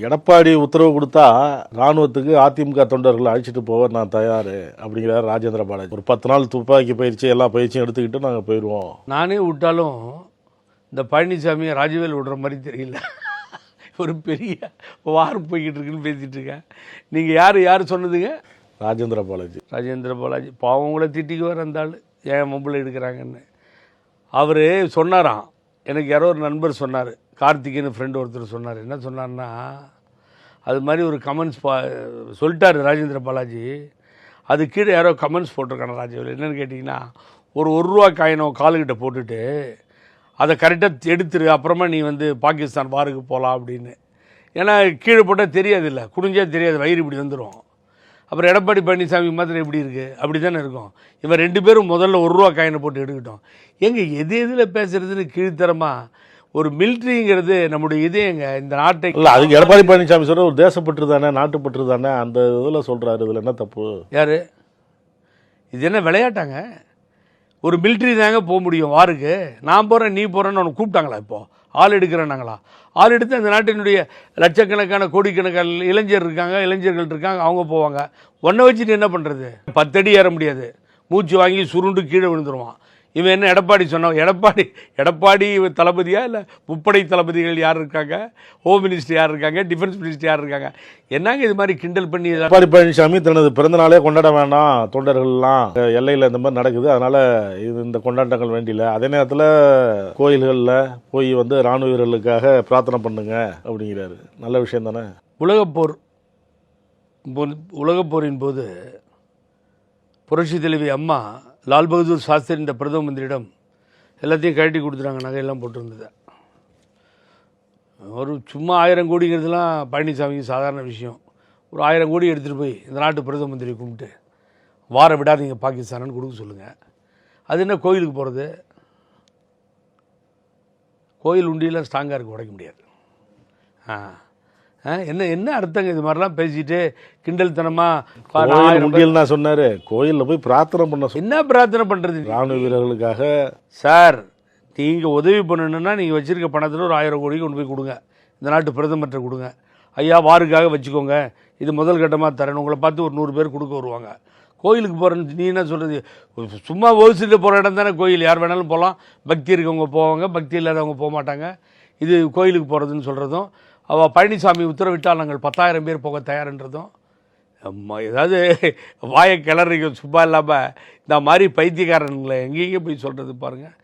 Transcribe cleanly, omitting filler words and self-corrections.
எடப்பாடி உத்தரவு கொடுத்தா ராணுவத்துக்கு அதிமுக தொண்டர்கள் அழைச்சிட்டு போக நான் தயார் அப்படிங்கிறார் ராஜேந்திர பாலாஜி. ஒரு 10 நாள் துப்பாக்கி பயிற்சி எல்லா பயிற்சியும் எடுத்துக்கிட்டு நாங்கள் போயிடுவோம். நானே விட்டாலும் இந்த பழனிசாமியை ராஜவேல் விடுற மாதிரி தெரியல. ஒரு பெரிய வாரம் போய்கிட்டு இருக்குன்னு பேசிகிட்டு இருக்கேன். நீங்கள் யார் சொன்னதுங்க? ராஜேந்திர பாலாஜி பாவம் கூட திட்டிக்குவார் அந்த ஆள், ஏன் மொபைல் எடுக்கிறாங்கன்னு. அவர் சொன்னாராம், எனக்கு யாரோ ஒரு நண்பர் சொன்னார், கார்த்திக்னு ஃப்ரெண்டு ஒருத்தர் சொன்னார். என்ன சொன்னார்னா, அது மாதிரி ஒரு கமெண்ட்ஸ் சொல்லிட்டார் ராஜேந்திர பாலாஜி. அது கீழே யாரோ கமெண்ட்ஸ் போட்டிருக்காங்க ராஜவேல். என்னென்னு கேட்டிங்கன்னா, ஒரு ரூபா காயினோ காலுக்கிட்ட போட்டுட்டு அதை கரெக்டாக எடுத்துரு, அப்புறமா நீ பாகிஸ்தான் வாருக்கு போகலாம் அப்படின்னு. ஏன்னா கீழே போட்டால் தெரியாது, இல்லை குடிஞ்சா தெரியாது, வயிறு இப்படி வந்துடும். அப்புறம் எடப்பாடி பழனிசாமி மாத்திரம் எப்படி இருக்குது, அப்படி தானே இருக்கும். இவன் 2 பேரும் முதல்ல ரூபா காயினை போட்டு எடுக்கட்டும். எதில் பேசுகிறதுன்னு கீழ்த்தரமாக ஒரு மிலிட்ரிங்கிறது நம்முடைய இதேங்க இந்த நாட்டை. இல்லை, அதுக்கு எடப்பாடி பழனிசாமி சொல்கிற ஒரு தேசப்பற்று தானே, நாட்டுப்பற்று தானே, அந்த இதில் சொல்கிறாரு. இதில் என்ன தப்பு? யார் இது? என்ன விளையாட்டாங்க? ஒரு மிலிட்ரி தாங்க போக முடியும் வாருக்கு. நான் போகிறேன் நீ போகிறேன்னு அவனை கூப்பிட்டாங்களா? இப்போது ஆள் எடுக்கிறேன்னாங்களா? ஆள் எடுத்து அந்த நாட்டினுடைய லட்சக்கணக்கான கோடிக்கணக்கான இளைஞர்கள் இருக்காங்க, அவங்க போவாங்க. ஒன்றை வச்சுட்டு என்ன பண்ணுறது? 10 அடி ஏற முடியாது, மூச்சு வாங்கி சுருண்டு கீழே விழுந்துருவான். இவன் என்ன எடப்பாடி சொன்னான்? எடப்பாடி தளபதியா? இல்லை முப்படை தளபதிகள் யார் இருக்காங்க, ஹோம் மினிஸ்டர் யார் இருக்காங்க, டிஃபென்ஸ் மினிஸ்டர் யார் இருக்காங்க? என்னங்க இது மாதிரி கிண்டல் பண்ணி? எடப்பாடி பழனிசாமி தனது பிறந்த நாளே கொண்டாட வேண்டாம், தொண்டர்கள்லாம் எல்லையில் இந்த மாதிரி நடக்குது, அதனால் இந்த கொண்டாட்டங்கள் வேண்டியில்லை. அதே நேரத்தில் கோயில்களில் போய் ராணுவ வீரர்களுக்காக பிரார்த்தனை பண்ணுங்க அப்படிங்கிறாரு. நல்ல விஷயம் தானே. உலகப்போரின் போது புரட்சி தலைவி அம்மா லால் பகதூர் சாஸ்திரி இந்த பிரதம மந்திரியிடம் எல்லாத்தையும் கழட்டி கொடுத்துட்டாங்க, நகையெல்லாம் போட்டிருந்தது. ஒரு சும்மா 1000 கோடிங்கிறதுலாம் பழனிசாமிக்கு சாதாரண விஷயம். ஒரு 1000 கோடி எடுத்துகிட்டு போய் இந்த நாட்டு பிரதம மந்திரி கும்பிட்டு வார விடாதீங்க பாகிஸ்தானு கொடுக்க சொல்லுங்கள். அது என்ன கோயிலுக்கு போகிறது? கோயில் உண்டியெல்லாம் ஸ்ட்ராங்காக இருக்குது, உடைக்க முடியாது. என்ன அர்த்தங்க இது மாதிரிலாம் பேசிட்டு கிண்டல்தனமாக சொன்னார். கோயிலில் போய் பிரார்த்தனை பண்ண, என்ன பிரார்த்தனை பண்ணுறது ராணுவ வீரர்களுக்காக? சார், நீங்கள் உதவி பண்ணணுன்னா நீங்கள் வச்சுருக்க பணத்தில் ஒரு 1000 கோடிக்கு கொண்டு போய் கொடுங்க, இந்த நாட்டு பிரதமர்கிட்ட கொடுங்க. ஐயா வாருக்காக வச்சுக்கோங்க, இது முதல் கட்டமாக தரேன், உங்களை பார்த்து ஒரு 100 பேர் கொடுக்க வருவாங்க. கோயிலுக்கு போகிறேன்னு நீ என்ன சொல்கிறது? சும்மா ஓசிட்டு போகிற இடம் தானே கோயில், யார் வேணாலும் போகலாம். பக்தி இருக்கவங்க போவாங்க, பக்தி இல்லாதவங்க போக மாட்டாங்க. இது கோயிலுக்கு போகிறதுன்னு சொல்கிறதும், அவள் பழனிசாமி உத்தரவிட்டால் நாங்கள் 10,000 பேர் போக தயார்ன்றதும், ஏதாவது வாயை கிளறிங்க சும்மா இல்லாமல் இந்த மாதிரி பைத்தியக்காரங்களை எங்கேயும் போய் சொல்கிறது பாருங்கள்.